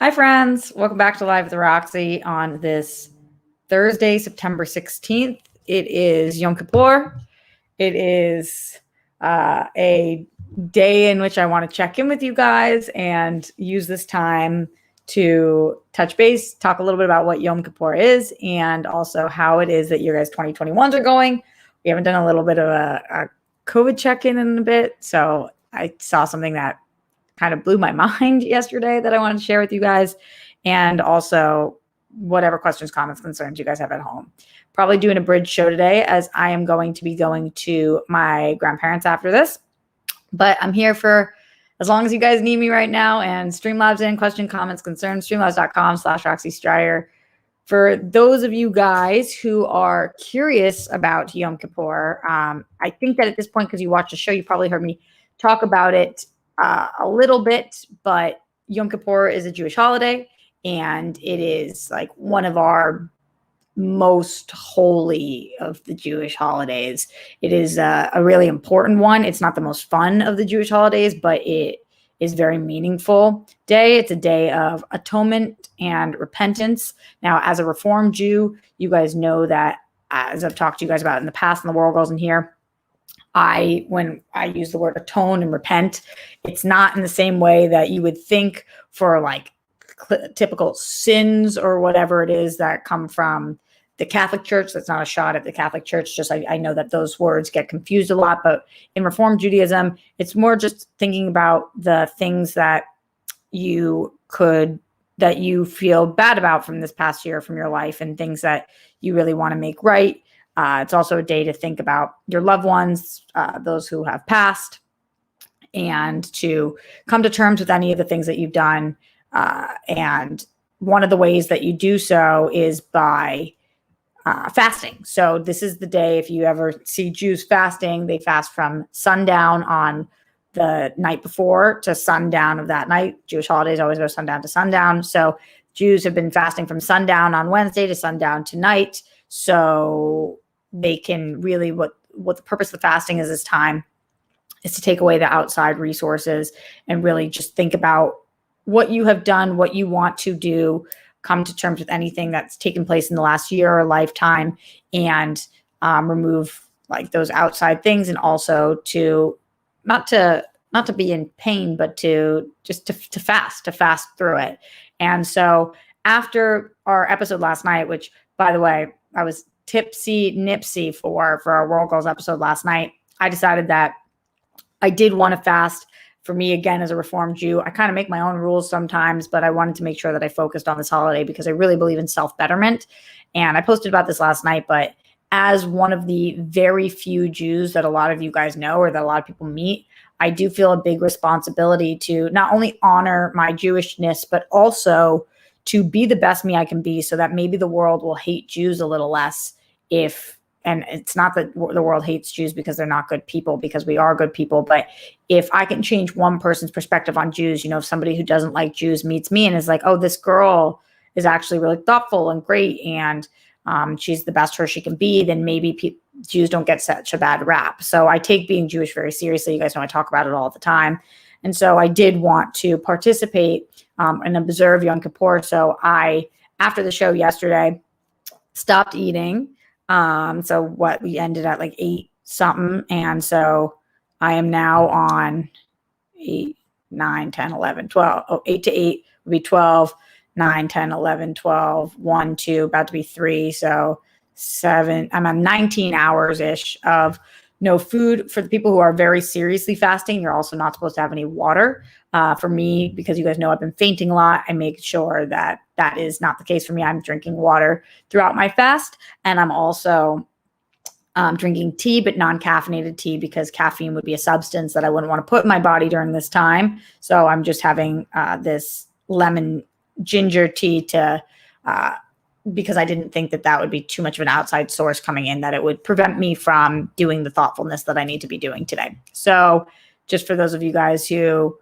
Hi, friends. Welcome back to Live with Roxy on this Thursday, September 16th. It is Yom Kippur. It is a day in which I want to check in with you guys and use this time to touch base, talk a little bit about what Yom Kippur is, and also how it is that your guys' 2021s are going. We haven't done a little bit of a COVID check-in in a bit, so I saw something that kind of blew my mind yesterday that I wanted to share with you guys, and also whatever questions, comments, concerns you guys have at home. Probably doing a bridge show today as I am going to be going to my grandparents after this, but I'm here for as long as you guys need me right now. And Streamlabs in, question, comments, concerns, streamlabs.com/Roxy Strider. For those of you guys who are curious about Yom Kippur, I think that at this point, because you watched the show, you probably heard me talk about it a little bit, but Yom Kippur is a Jewish holiday, and it is like one of our most holy of the Jewish holidays. It is a really important one. It's not the most fun of the Jewish holidays, but it is very meaningful day. It's a day of atonement and repentance. Now, as a Reformed Jew, you guys know that, as I've talked to you guys about in the past, and the world goes in here, when I use the word atone and repent, it's not in the same way that you would think for like typical sins or whatever it is that come from the Catholic Church. That's not a shot at the Catholic Church. Just I know that those words get confused a lot, but in Reformed Judaism, it's more just thinking about the things that you feel bad about from this past year from your life, and things that you really want to make right. It's also a day to think about your loved ones, those who have passed, and to come to terms with any of the things that you've done. And one of the ways that you do so is by fasting. So this is the day, if you ever see Jews fasting, they fast from sundown on the night before to sundown of that night. Jewish holidays always go sundown to sundown. So Jews have been fasting from sundown on Wednesday to sundown tonight. So they can really, what the purpose of the fasting is this time is to take away the outside resources and really just think about what you have done, what you want to do, come to terms with anything that's taken place in the last year or lifetime, and remove like those outside things, and also to not to be in pain, but to just to fast through it. And so after our episode last night, which, by the way, I was tipsy nipsy for our World Goals episode last night, I decided that I did want to fast. For me, again, as a Reformed Jew, I kind of make my own rules sometimes, but I wanted to make sure that I focused on this holiday because I really believe in self-betterment. And I posted about this last night, but as one of the very few Jews that a lot of you guys know, or that a lot of people meet, I do feel a big responsibility to not only honor my Jewishness, but also to be the best me I can be, so that maybe the world will hate Jews a little less. And it's not that the world hates Jews because they're not good people, because we are good people. But if I can change one person's perspective on Jews, if somebody who doesn't like Jews meets me and is like, oh, this girl is actually really thoughtful and great, and she's the best her she can be, then maybe Jews don't get such a bad rap. So I take being Jewish very seriously. You guys know I talk about it all the time. And so I did want to participate and observe Yom Kippur. So I, after the show yesterday, stopped eating. So we ended at like 8 something. And so I am now on 8, 9, 10, 11, 12. 8 to 8 would be 12, 9, 10, 11, 12, 1, 2, about to be 3. So 7, I'm on 19 hours ish of no food. For the people who are very seriously fasting, you're also not supposed to have any water. For me, because you guys know I've been fainting a lot, I make sure that that is not the case for me. I'm drinking water throughout my fast, and I'm also drinking tea, but non-caffeinated tea, because caffeine would be a substance that I wouldn't want to put in my body during this time. So I'm just having this lemon ginger tea because I didn't think that would be too much of an outside source coming in, that it would prevent me from doing the thoughtfulness that I need to be doing today. So just for those of you guys who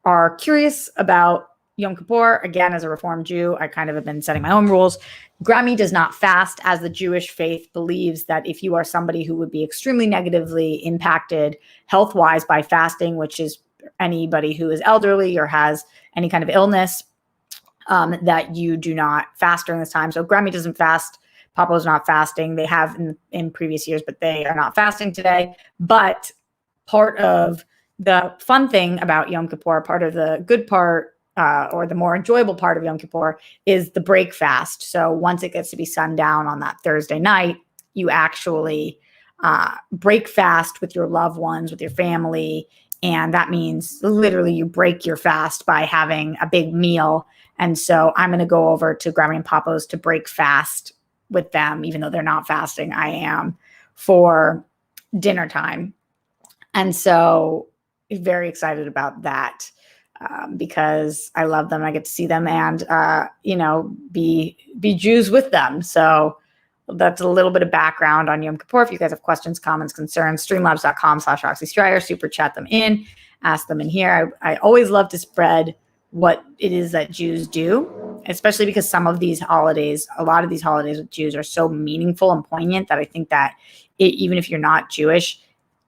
are curious about Yom Kippur, again, as a Reformed Jew, I kind of have been setting my own rules. Grammy does not fast, as the Jewish faith believes that if you are somebody who would be extremely negatively impacted health-wise by fasting, which is anybody who is elderly or has any kind of illness, that you do not fast during this time. So Grammy doesn't fast. Papo's not fasting. They have in previous years, but they are not fasting today. But part of the fun thing about Yom Kippur, part of the good part, or the more enjoyable part of Yom Kippur, is the break fast. So once it gets to be sundown on that Thursday night, you actually break fast with your loved ones, with your family. And that means literally you break your fast by having a big meal. And so I'm going to go over to Grammy and Papo's to break fast with them, even though they're not fasting. I am, for dinner time. And so very excited about that, because I love them. I get to see them and, be Jews with them. So that's a little bit of background on Yom Kippur. If you guys have questions, comments, concerns, streamlabs.com/Roxy Striar, super chat them in, ask them in here. I always love to spread what it is that Jews do, especially because a lot of these holidays with Jews are so meaningful and poignant that I think that even if you're not Jewish,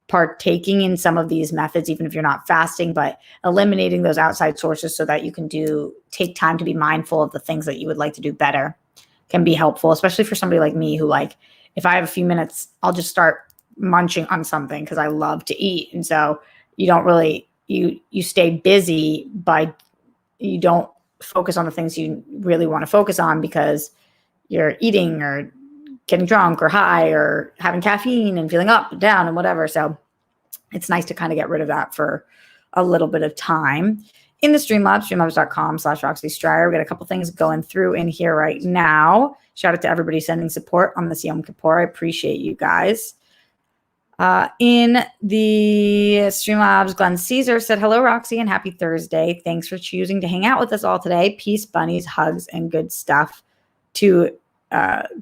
partaking in some of these methods, even if you're not fasting, but eliminating those outside sources so that you can take time to be mindful of the things that you would like to do better, can be helpful, especially for somebody like me who, if I have a few minutes, I'll just start munching on something because I love to eat. And so you don't really, you stay busy you don't focus on the things you really want to focus on because you're eating or getting drunk or high or having caffeine and feeling up and down and whatever. So it's nice to kind of get rid of that for a little bit of time. In the Streamlabs, streamlabs.com/Roxy Striar. We got a couple things going through in here right now. Shout out to everybody sending support on this Yom Kippur. I appreciate you guys. In the Streamlabs, Glenn Caesar said, "Hello, Roxy, and happy Thursday. Thanks for choosing to hang out with us all today. Peace, bunnies, hugs, and good stuff to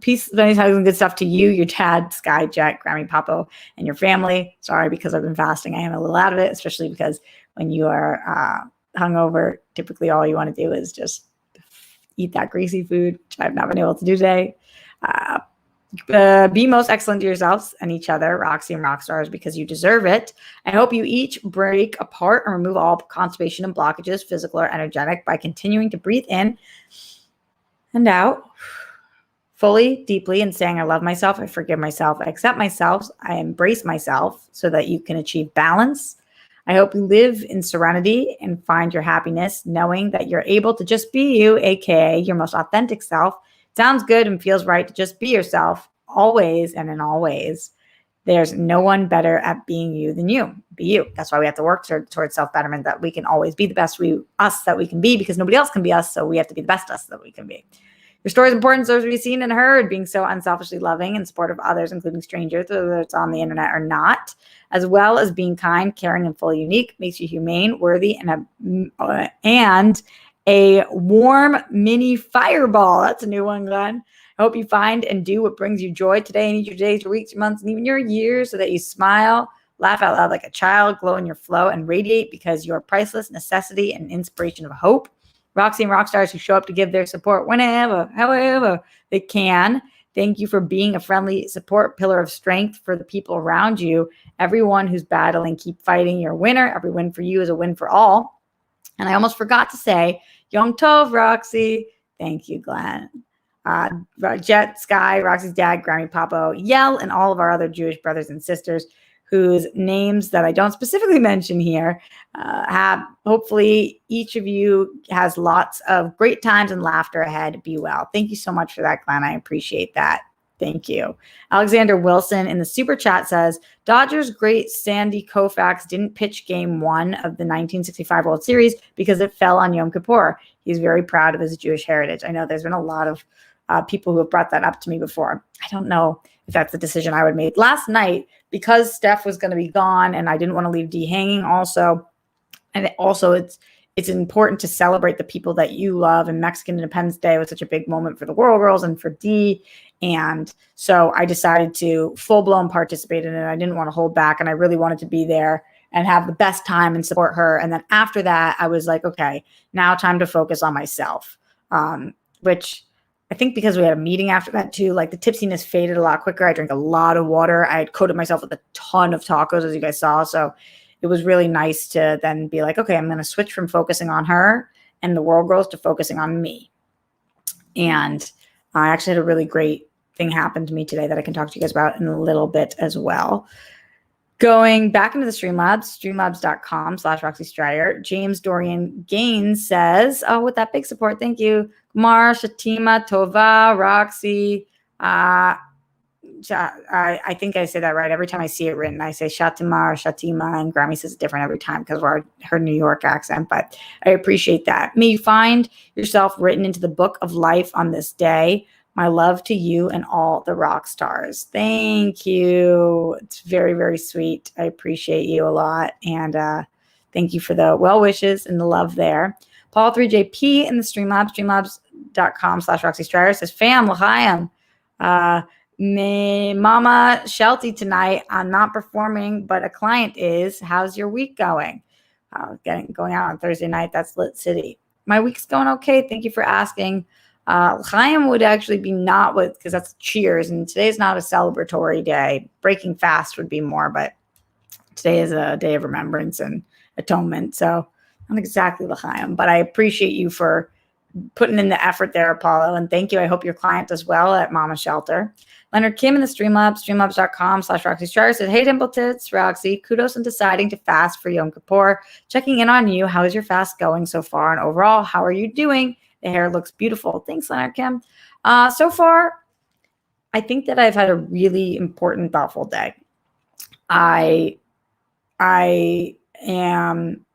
peace, bunnies, hugs, and good stuff to you, your dad, Skyjet, Grammy, Papo, and your family. Sorry, because I've been fasting. I am a little out of it, especially because when you are hungover, typically all you want to do is just eat that greasy food, which I've not been able to do today. Be most excellent to yourselves and each other, Roxy and Rockstars, because you deserve it. I hope you each break apart and remove all constipation and blockages, physical or energetic, by continuing to breathe in and out fully, deeply, and saying, I love myself, I forgive myself, I accept myself, I embrace myself, so that you can achieve balance. I hope you live in serenity and find your happiness, knowing that you're able to just be you, aka your most authentic self. Sounds good and feels right to just be yourself, always and in all ways. There's no one better at being you than you. Be you. That's why we have to work towards self-betterment, that we can always be the best us that we can be, because nobody else can be us, so we have to be the best us that we can be. Your story is important, deserves to be seen and heard. Being so unselfishly loving and supportive of others, including strangers, whether it's on the internet or not, as well as being kind, caring, and fully unique, makes you humane, worthy, and a warm mini fireball. That's a new one, Glenn. I hope you find and do what brings you joy today and each your days, your weeks, your months, and even your years, so that you smile, laugh out loud like a child, glow in your flow, and radiate because you're a priceless necessity and inspiration of hope. Roxy and Rockstars who show up to give their support whenever, however they can. Thank you for being a friendly support pillar of strength for the people around you. Everyone who's battling, keep fighting. You're a winner. Every win for you is a win for all. And I almost forgot to say, Yom Tov, Roxy. Thank you, Glenn. Jet, Sky, Roxy's dad, Grammy, Papo, Yell, and all of our other Jewish brothers and sisters whose names that I don't specifically mention here, hopefully each of you has lots of great times and laughter ahead. Be well. Thank you so much for that, Glenn. I appreciate that. Thank you. Alexander Wilson in the super chat says, Dodgers great Sandy Koufax didn't pitch game 1 of the 1965 World Series because it fell on Yom Kippur. He's very proud of his Jewish heritage. I know there's been a lot of people who have brought that up to me before. I don't know if that's the decision I would make. Last night, because Steph was going to be gone and I didn't want to leave D hanging it's important to celebrate the people that you love, and Mexican Independence Day was such a big moment for the World Girls and for D. And so I decided to full-blown participate in it. I didn't want to hold back, and I really wanted to be there and have the best time and support her. And then after that, I was like, okay, now time to focus on myself, which I think because we had a meeting after that too, like the tipsiness faded a lot quicker. I drank a lot of water. I had coated myself with a ton of tacos, as you guys saw. So it was really nice to then be like, okay, I'm going to switch from focusing on her and the world grows to focusing on me. And I actually had a really great thing happen to me today that I can talk to you guys about in a little bit as well. Going back into the Streamlabs, streamlabs.com/Roxy Stryer. James Dorian Gaines says, oh, with that big support, thank you. Kumar, Shatima, Tova, Roxy. I think I say that right. Every time I see it written, I say Shatima or Shatima, and Grammy says it different every time because of her New York accent, but I appreciate that. May you find yourself written into the book of life on this day. My love to you and all the rock stars. Thank you. It's very, very sweet. I appreciate you a lot. And thank you for the well wishes and the love there. Paul 3JP in the Streamlabs, streamlabs.com/Roxy Stryer says, Fam, l'chaim. Me Mama Shelty tonight. I'm not performing, but a client is. How's your week going? Going out on Thursday night. That's Lit City. My week's going okay. Thank you for asking. Chaim would actually be not with, because that's cheers, and today's not a celebratory day. Breaking fast would be more, but today is a day of remembrance and atonement. So not exactly l'chaim, but I appreciate you for putting in the effort there, Apollo, and thank you. I hope your client does well at Mama Shelter. Leonard Kim in the Streamlabs, streamlabs.com/Roxy Stryer said, hey, Dimple Tits, Roxy, kudos on deciding to fast for Yom Kippur. Checking in on you. How is your fast going so far? And overall, how are you doing? The hair looks beautiful. Thanks, Leonard Kim. So far, I think that I've had a really important, thoughtful day. I am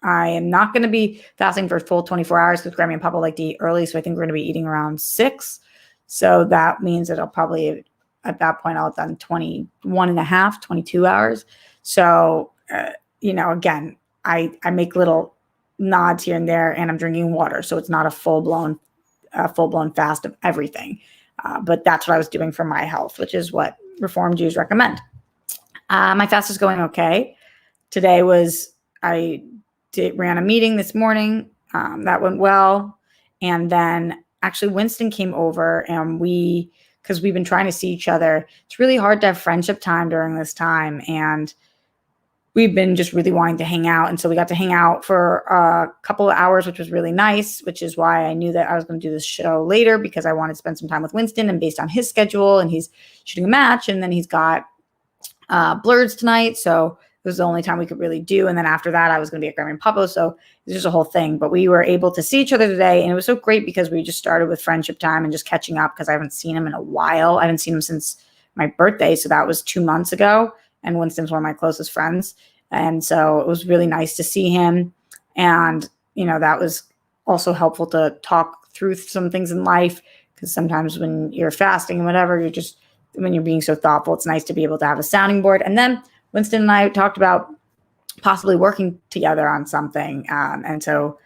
not going to be fasting for a full 24 hours because Grammy and Papa like to eat early. So I think we're going to be eating around 6. So that means that I'll probably, at that point, I'll have done 21 and a half, 22 hours. So, again, I make little nods here and there, and I'm drinking water. So it's not a full-blown fast of everything. But that's what I was doing for my health, which is what Reformed Jews recommend. My fast is going okay. Today ran a meeting this morning. That went well. And then actually Winston came over, and because we've been trying to see each other, it's really hard to have friendship time during this time. And we've been just really wanting to hang out. And so we got to hang out for a couple of hours, which was really nice, which is why I knew that I was going to do this show later, because I wanted to spend some time with Winston, and based on his schedule, and he's shooting a match, and then he's got Blurs tonight. So it was the only time we could really do. And then after that, I was going to be at Grammy and Papa. So it was just a whole thing. But we were able to see each other today. And it was so great because we just started with friendship time and just catching up, because I haven't seen him in a while. I haven't seen him since my birthday. So that was 2 months ago. And Winston's one of my closest friends. And so it was really nice to see him. And, that was also helpful to talk through some things in life, because sometimes when you're fasting and whatever, when you're being so thoughtful, it's nice to be able to have a sounding board. And then Winston and I talked about possibly working together on something. And so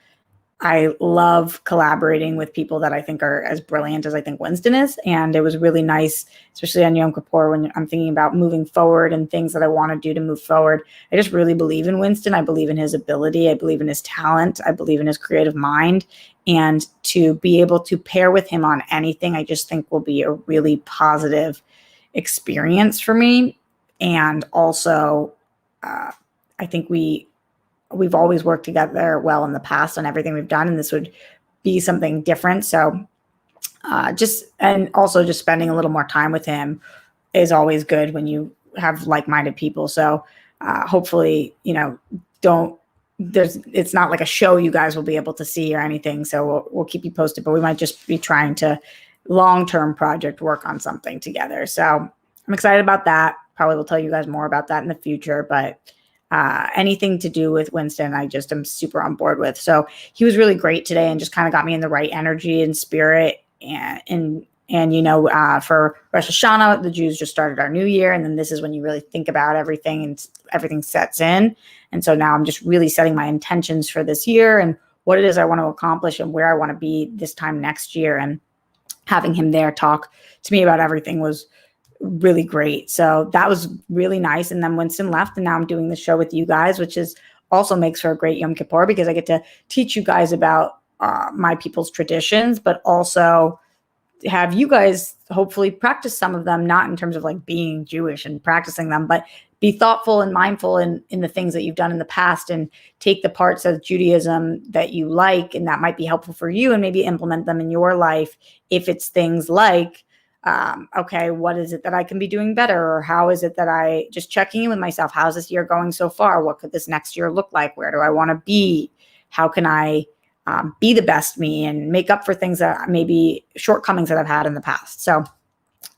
I love collaborating with people that I think are as brilliant as I think Winston is. And it was really nice, especially on Yom Kippur, when I'm thinking about moving forward and things that I want to do to move forward. I just really believe in Winston. I believe in his ability. I believe in his talent. I believe in his creative mind. And to be able to pair with him on anything, I just think will be a really positive experience for me. And also, I think we've always worked together well in the past on everything we've done, and this would be something different. So just spending a little more time with him is always good when you have like-minded people. So hopefully, it's not like a show you guys will be able to see or anything. So we'll keep you posted, but we might just be trying to long-term project work on something together. So I'm excited about that. Probably will tell you guys more about that in the future, but anything to do with Winston, I just am super on board with. So he was really great today and just kind of got me in the right energy and spirit. And for Rosh Hashanah, the Jews just started our new year. And then this is when you really think about everything and everything sets in. And so now I'm just really setting my intentions for this year and what it is I want to accomplish and where I want to be this time next year. And having him there talk to me about everything was really great. So that was really nice. And then Winston left, and now I'm doing the show with you guys, which is also makes for a great Yom Kippur, because I get to teach you guys about my people's traditions, but also have you guys hopefully practice some of them, not in terms of like being Jewish and practicing them, but be thoughtful and mindful in the things that you've done in the past, and take the parts of Judaism that you like and that might be helpful for you, and maybe implement them in your life. If it's things like, okay, what is it that I can be doing better? Or how is it that I just checking in with myself? How's this year going so far? What could this next year look like? Where do I want to be? How can I be the best me and make up for things that maybe shortcomings that I've had in the past? So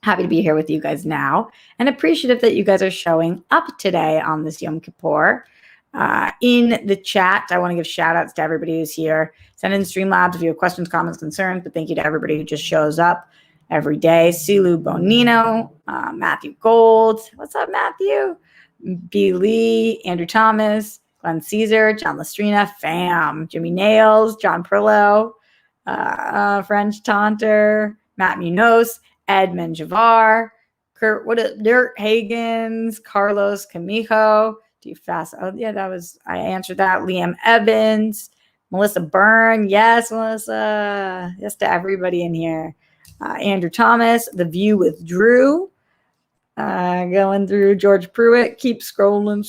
happy to be here with you guys now, and appreciative that you guys are showing up today on this Yom Kippur. In the chat, I want to give shout outs to everybody who's here. Send in Streamlabs if you have questions, comments, concerns, but thank you to everybody who just shows up every day. Silu Bonino, Matthew Gold. What's up, Matthew? B. Lee, Andrew Thomas, Glenn Caesar, John Lestrina, Fam, Jimmy Nails, John Prillo, French Taunter, Matt Munoz, Edmund Javar, Kurt Dirt Hagens, Carlos Camijo. Do you fast? Oh, yeah, I answered that. Liam Evans, Melissa Byrne. Yes, Melissa. Yes to everybody in here. Andrew Thomas, The View with Drew. Going through George Pruitt. Keep scrolling.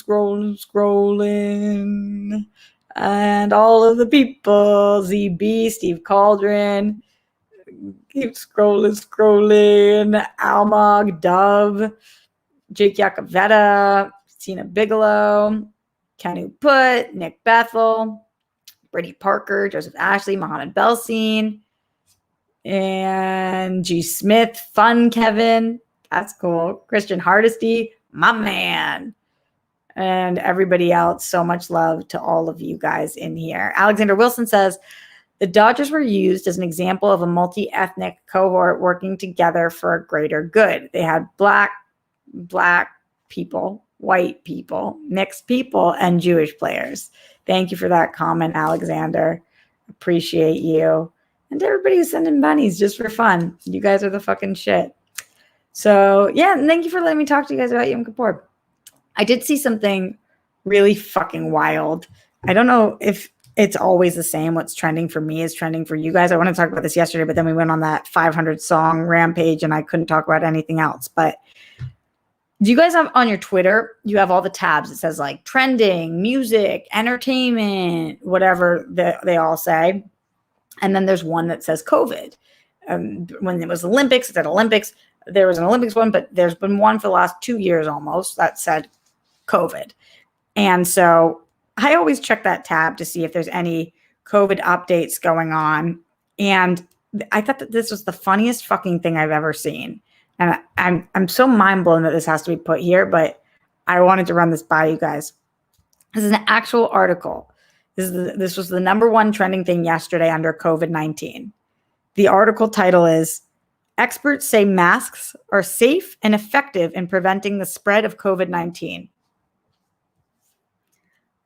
And all of the people. ZB, Steve Cauldron. Keep scrolling. Almog, Dove, Jake Yakavetta, Tina Bigelow, Kenu Put, Nick Bethel, Brittany Parker, Joseph Ashley, Mohammed Belsin, and G. Smith, Fun Kevin. That's cool. Christian Hardesty, my man. And everybody else. So much love to all of you guys in here. Alexander Wilson says, the Dodgers were used as an example of a multi-ethnic cohort working together for a greater good. They had black people, white people, mixed people, and Jewish players. Thank you for that comment, Alexander. Appreciate you. And everybody who's sending bunnies just for fun. You guys are the fucking shit. So, yeah, and thank you for letting me talk to you guys about Yom Kippur. I did see something really fucking wild. I don't know if it's always the same. What's trending for me is trending for you guys. I wanted to talk about this yesterday, but then we went on that 500 song rampage and I couldn't talk about anything else. But do you guys have on your Twitter, you have all the tabs. It says like trending, music, entertainment, whatever they all say. And then there's one that says COVID. When it was Olympics, it said Olympics. There was an Olympics one, but there's been one for the last 2 years almost that said COVID. And so I always check that tab to see if there's any COVID updates going on. And I thought that this was the funniest fucking thing I've ever seen. And I'm so mind blown that this has to be put here, but I wanted to run this by you guys. This is an actual article. This was the number one trending thing yesterday under COVID-19. The article title is, Experts Say Masks Are Safe and Effective in Preventing the Spread of COVID-19.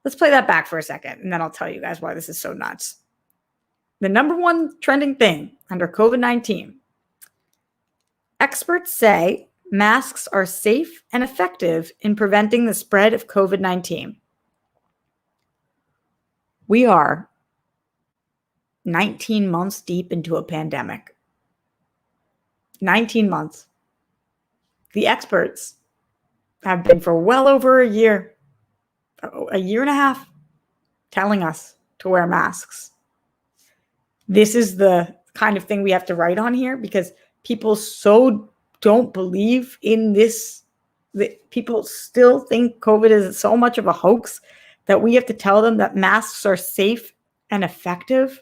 Let's play that back for a second, and then I'll tell you guys why this is so nuts. The number one trending thing under COVID-19. Experts say masks are safe and effective in preventing the spread of COVID-19. We are 19 months deep into a pandemic. 19 months. The experts have been for well over a year and a half, telling us to wear masks. This is the kind of thing we have to write on here because people so don't believe in this. That people still think COVID is so much of a hoax that we have to tell them that masks are safe and effective.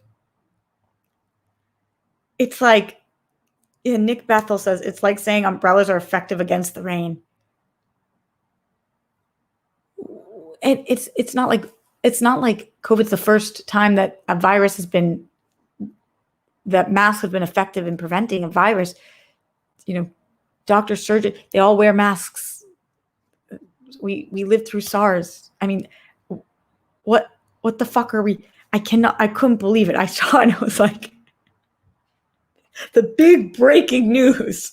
It's like, Nick Bethel says, it's like saying umbrellas are effective against the rain. It's not like COVID's the first time that a virus has been, that masks have been effective in preventing a virus. You know, doctors, surgeons, they all wear masks. We lived through SARS. I mean, what the fuck are we? I couldn't believe it. I saw it and I was like, the big breaking news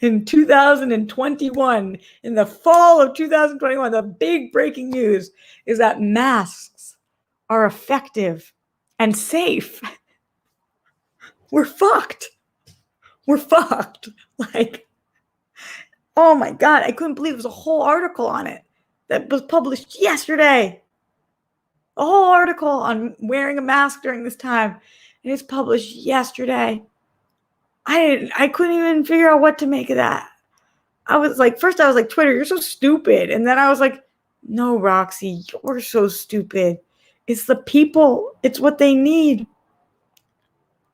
in 2021, in the fall of 2021, the big breaking news is that masks are effective and safe. We're fucked. Like, oh my God, I couldn't believe it. Was a whole article on it. that was published yesterday. A whole article on wearing a mask during this time. And it's published yesterday. I couldn't even figure out what to make of that. First I was like, Twitter, you're so stupid. And then I was like, no, Roxy, you're so stupid. It's the people. It's what they need.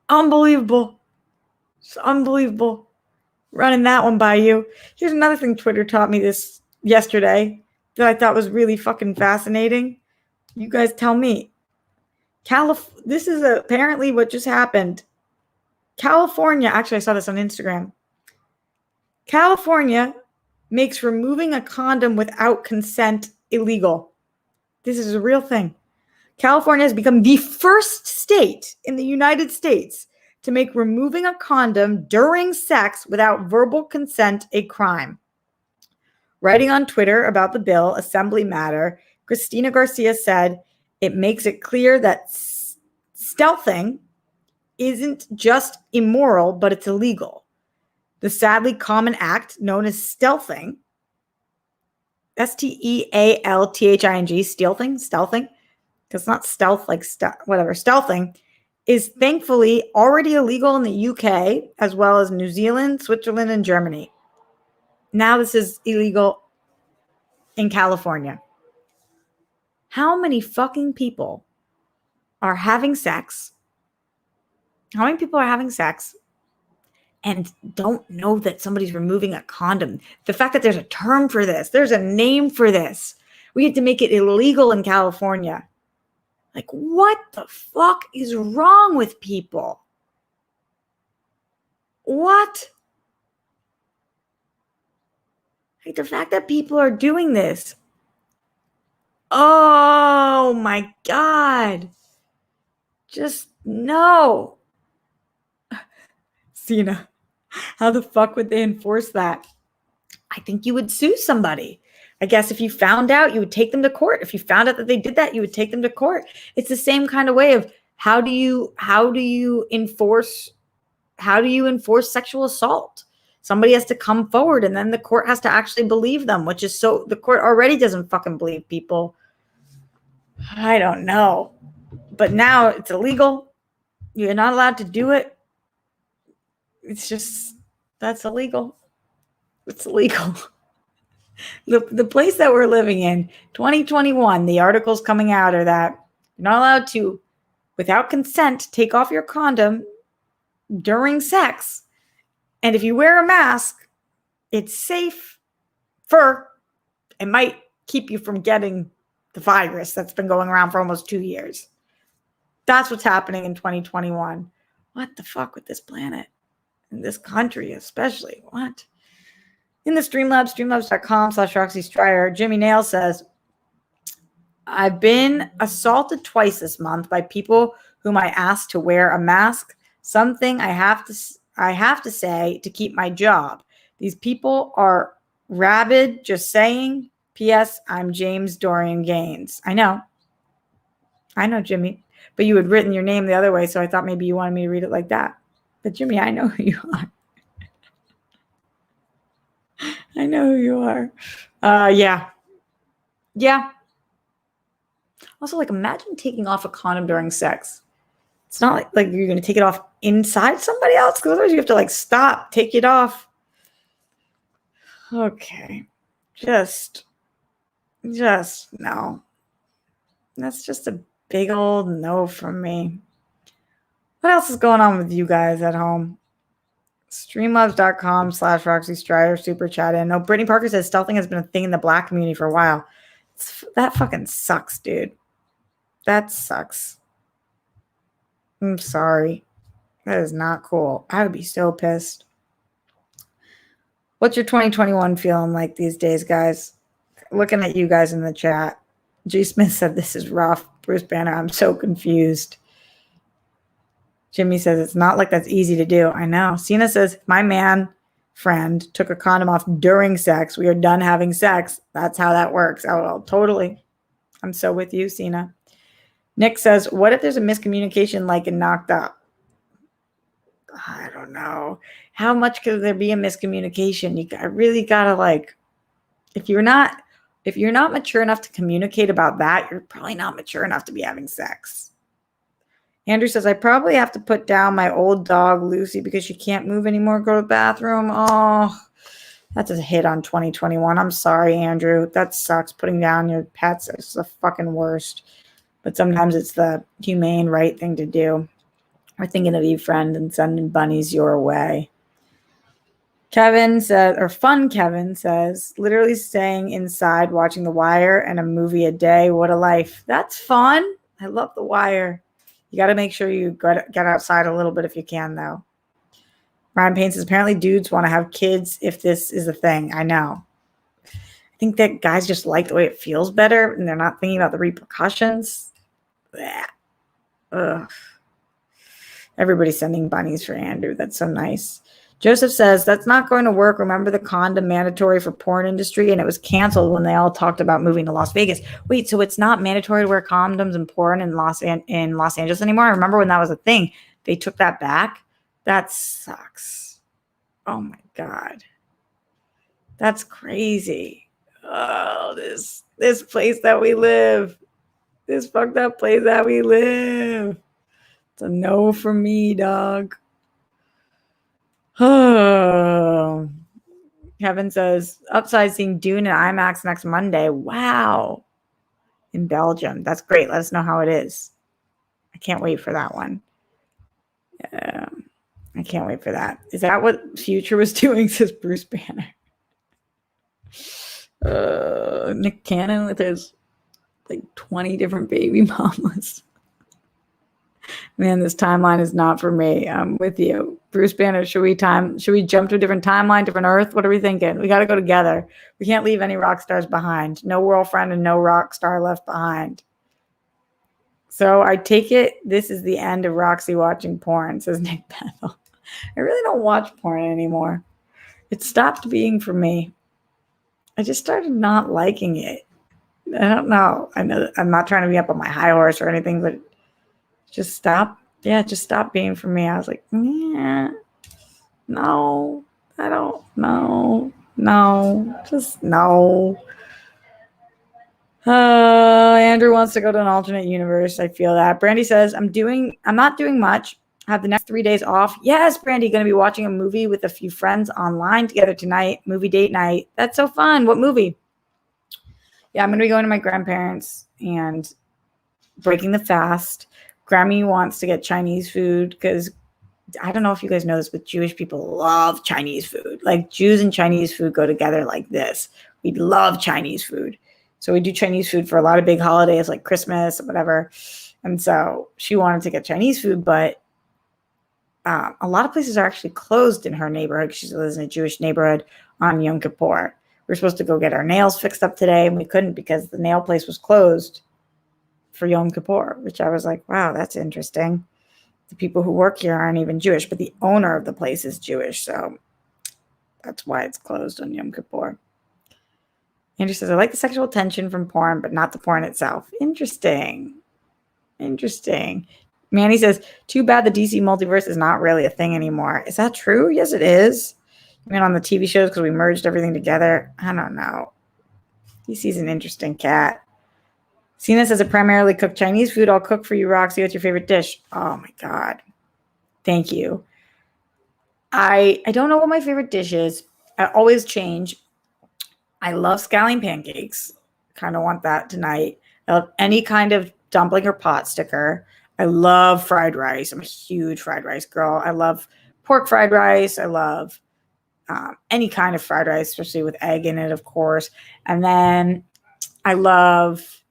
Unbelievable. It's unbelievable. Running that one by you. Here's another thing Twitter taught me this yesterday that I thought was really fucking fascinating. You guys tell me. This is apparently what just happened. California, actually I saw this on Instagram. California makes removing a condom without consent illegal. This is a real thing. California has become the first state in the United States to make removing a condom during sex without verbal consent a crime. Writing on Twitter about the bill, Assembly Matter, Christina Garcia said, it makes it clear that stealthing isn't just immoral, but it's illegal. The sadly common act known as stealthing, stealthing, stealthing, because it's not stealth like stealthing, is thankfully already illegal in the UK, as well as New Zealand, Switzerland, and Germany. Now this is illegal in California. How many fucking people are having sex? How many people are having sex and don't know that somebody's removing a condom? The fact that there's a term for this, there's a name for this. We have to make it illegal in California. Like, what the fuck is wrong with people? What? Like, the fact that people are doing this. Oh my God. Just no. Cena, how the fuck would they enforce that? I think you would sue somebody. I guess if you found out, you would take them to court. If you found out that they did that, you would take them to court. It's the same kind of way of how do you enforce sexual assault? Somebody has to come forward and then the court has to actually believe them, which is so the court already doesn't fucking believe people. I don't know. But now it's illegal. You're not allowed to do it. It's just, that's illegal. It's illegal. The place that we're living in, 2021, the articles coming out are that you're not allowed to, without consent, take off your condom during sex. And if you wear a mask, it's safe it might keep you from getting the virus that's been going around for almost 2 years. That's what's happening in 2021. What the fuck with this planet? In this country especially. What? In the Streamlabs, streamlabs.com/Roxy Striar, Jimmy Nail says, I've been assaulted twice this month by people whom I asked to wear a mask, something I have to say to keep my job. These people are rabid, just saying. P.S. I'm James Dorian Gaines. I know, Jimmy, but you had written your name the other way, so I thought maybe you wanted me to read it like that. But Jimmy, I know who you are. I know who you are. Yeah. Also, like, imagine taking off a condom during sex. It's not like you're going to take it off inside somebody else, because otherwise you have to, like, stop, take it off. Okay. Just no. That's just a big old no from me. What else is going on with you guys at home? Streamlabs.com/Roxy Strider super chat in. No, Brittany Parker says stealthing has been a thing in the Black community for a while. That fucking sucks, dude. That sucks. I'm sorry. That is not cool. I would be so pissed. What's your 2021 feeling like these days, guys? Looking at you guys in the chat. G. Smith said this is rough. Bruce Banner, I'm so confused. Jimmy says it's not like that's easy to do. I know. Cena says my man friend took a condom off during sex. We are done having sex. That's how that works. Oh, totally. I'm so with you, Cena. Nick says, what if there's a miscommunication like in Knocked Up? I don't know. How much could there be a miscommunication? You really got to, like, if you're not If you're not mature enough to communicate about that, you're probably not mature enough to be having sex. Andrew says, I probably have to put down my old dog, Lucy, because she can't move anymore, go to the bathroom. Oh, that's a hit on 2021. I'm sorry, Andrew. That sucks. Putting down your pets is the fucking worst. But sometimes it's the humane, right thing to do. We're thinking of you, friend, and sending bunnies your way. Kevin says, or Fun Kevin says, literally staying inside watching The Wire and a movie a day. What a life. That's fun. I love The Wire. You got to make sure you get outside a little bit if you can, though. Ryan Payne says, apparently dudes want to have kids if this is a thing. I know. I think that guys just like the way it feels better and they're not thinking about the repercussions. Blech. Ugh. Everybody's sending bunnies for Andrew. That's so nice. Joseph says, that's not going to work. Remember the condom mandatory for porn industry? And it was canceled when they all talked about moving to Las Vegas. Wait, so it's not mandatory to wear condoms and porn in Los Angeles anymore? I remember when that was a thing. They took that back. That sucks. Oh, my God. That's crazy. Oh, this place that we live. This fucked up place that we live. It's a no for me, dog. Oh. Kevin says, upside seeing Dune and IMAX next Monday. Wow. In Belgium. That's great. Let us know how it is. I can't wait for that one. I can't wait for that. Is that what Future was doing, says Bruce Banner? Nick Cannon with his 20 different baby mamas. Man, this timeline is not for me. I'm with you. Bruce Banner, should we jump to a different timeline, different Earth? What are we thinking? We got to go together. We can't leave any rock stars behind. No girlfriend and no rock star left behind. So I take it this is the end of Roxy watching porn, says Nick Bethel. I really don't watch porn anymore. It stopped being for me. I just started not liking it. I don't know. I know I'm not trying to be up on my high horse or anything, but just stop. Yeah, just stop being for me. I was like, yeah, no, I don't know. No, just no. Andrew wants to go to an alternate universe. I feel that. Brandy says, I'm not doing much. I have the next 3 days off. Yes, Brandy, going to be watching a movie with a few friends online together tonight. Movie date night. That's so fun. What movie? Yeah, I'm going to be going to my grandparents and breaking the fast. Grammy wants to get Chinese food because I don't know if you guys know this, but Jewish people love Chinese food. Like Jews and Chinese food go together like this. We love Chinese food. So we do Chinese food for a lot of big holidays like Christmas or whatever. And so she wanted to get Chinese food, but a lot of places are actually closed in her neighborhood because she lives in a Jewish neighborhood on Yom Kippur. We were supposed to go get our nails fixed up today, and we couldn't because the nail place was closed for Yom Kippur, which I was like, wow, that's interesting. The people who work here aren't even Jewish, but the owner of the place is Jewish, so that's why it's closed on Yom Kippur. Andrew says, I like the sexual tension from porn, but not the porn itself. Interesting. Manny says, too bad the DC multiverse is not really a thing anymore. Is that true? Yes, it is. I mean, on the TV shows because we merged everything together. I don't know. DC's an interesting cat. Cena says, I primarily cook Chinese food. I'll cook for you, Roxy. What's your favorite dish? Oh, my God. Thank you. I don't know what my favorite dish is. I always change. I love scallion pancakes. Kind of want that tonight. I love any kind of dumpling or pot sticker. I love fried rice. I'm a huge fried rice girl. I love pork fried rice. I love any kind of fried rice, especially with egg in it, of course. And then I love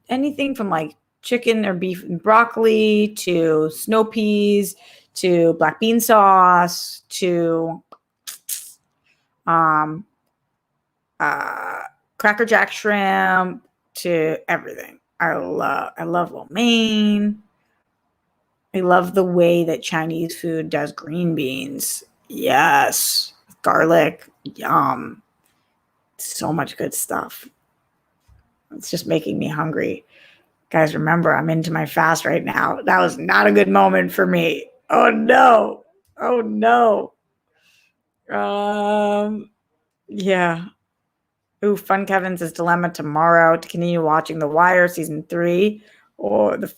anything from like chicken or beef and broccoli to snow peas to black bean sauce to Cracker Jack shrimp to everything. I love lo mein. I love the way that Chinese food does green beans. Yes. Garlic. Yum. So much good stuff. It's just making me hungry. Guys, remember, I'm into my fast right now. That was not a good moment for me. Oh, no. Yeah. Ooh, Fun Kevin's Dilemma tomorrow to continue watching The Wire season 3. Or the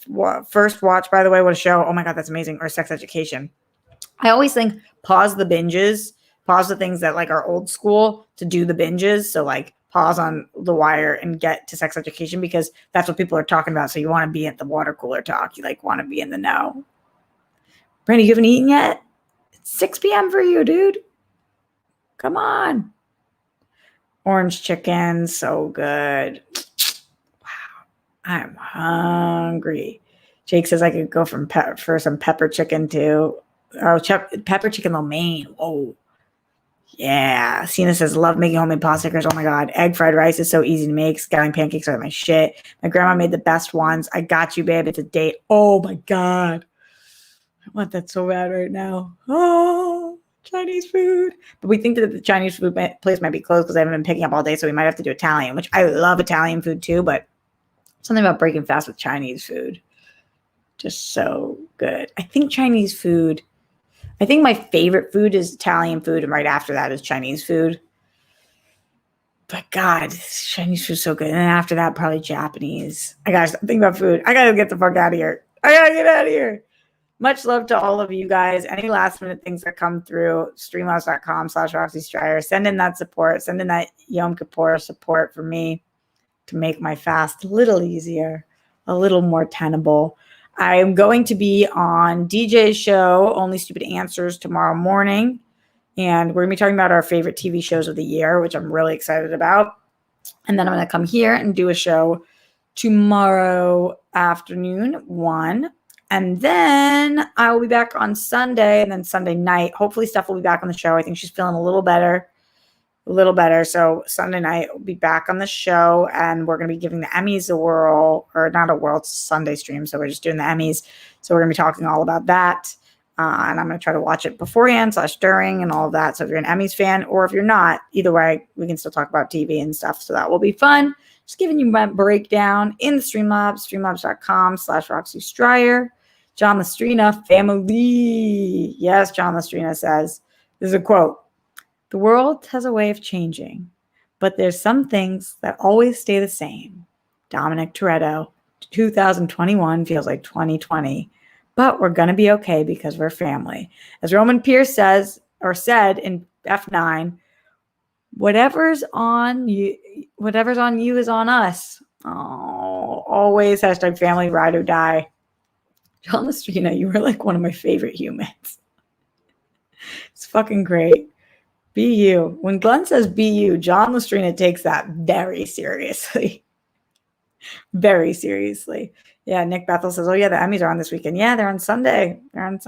first watch, by the way, what a show. Oh my God, that's amazing. Or Sex Education. I always think pause the binges, pause the things that like are old school to do the binges. So like pause on The Wire and get to Sex Education because that's what people are talking about. So you want to be at the water cooler talk. You like want to be in the know. Brandy, you haven't eaten yet? It's 6 p.m. for you, dude. Come on. Orange chicken, so good. Wow, I'm hungry. Jake says I could go for some pepper chicken too. Oh, pepper chicken lo mein. Whoa. Yeah. Cena says, love making homemade pasta stickers. Oh my God. Egg fried rice is so easy to make. Scallion pancakes are my shit. My grandma made the best ones. I got you, babe. It's a date. Oh my God. I want that so bad right now. Oh, Chinese food. But we think that the Chinese food place might be closed because I haven't been picking up all day. So we might have to do Italian, which I love Italian food too. But something about breaking fast with Chinese food. Just so good. I think my favorite food is Italian food. And right after that is Chinese food. But God, Chinese food is so good. And then after that, probably Japanese. I got to think about food. I got to get the fuck out of here. I got to get out of here. Much love to all of you guys. Any last minute things that come through, streamlabs.com/Roxy Stryer. Send in that support. Send in that Yom Kippur support for me to make my fast a little easier, a little more tenable. I'm going to be on DJ's show, Only Stupid Answers, tomorrow morning. And we're going to be talking about our favorite TV shows of the year, which I'm really excited about. And then I'm going to come here and do a show tomorrow afternoon, 1. And then I will be back on Sunday and then Sunday night. Hopefully Steph will be back on the show. I think she's feeling a little better. So Sunday night we'll be back on the show and we're going to be giving the Emmys a whirl, or not a whirl, it's a Sunday stream. So we're just doing the Emmys. So we're going to be talking all about that. And I'm going to try to watch it beforehand / during and all of that. So if you're an Emmys fan or if you're not, either way, we can still talk about TV and stuff. So that will be fun. Just giving you my breakdown in the Streamlabs, streamlabs.com/Roxy Stryer. John Lestrina family. Yes, John Lestrina says, this is a quote. The world has a way of changing, but there's some things that always stay the same. Dominic Toretto, 2021 feels like 2020, but we're going to be okay because we're family. As Roman Pierce said in F9, whatever's on you is on us. Oh, always # family, ride or die. John Lestrina, you were like one of my favorite humans. It's fucking great. Be you. When Glenn says be you, John Lestrina takes that very seriously. Very seriously. Yeah, Nick Bethel says, oh yeah, the Emmys are on this weekend. Yeah, they're on Sunday. All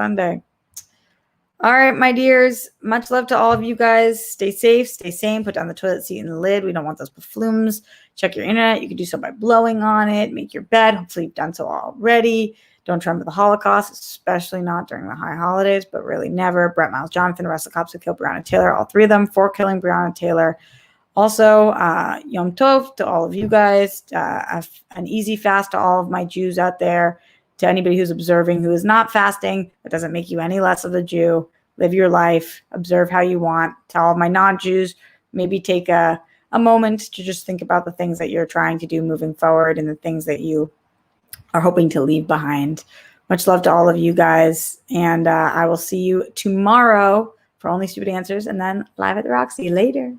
right, my dears. Much love to all of you guys. Stay safe, stay sane. Put down the toilet seat and the lid. We don't want those flumes. Check your internet. You can do so by blowing on it. Make your bed. Hopefully you've done so already. Don't tremble the Holocaust, especially not during the high holidays, but really never. Brett Miles Jonathan, the rest of the cops who killed Breonna Taylor, all 3 of them for killing Breonna Taylor. Also, Yom Tov to all of you guys. An easy fast to all of my Jews out there. To anybody who's observing who is not fasting, that doesn't make you any less of a Jew. Live your life. Observe how you want. To all of my non-Jews, maybe take a moment to just think about the things that you're trying to do moving forward and the things that you are hoping to leave behind. Much love to all of you guys. And I will see you tomorrow for Only Stupid Answers and then live at the Roxy later.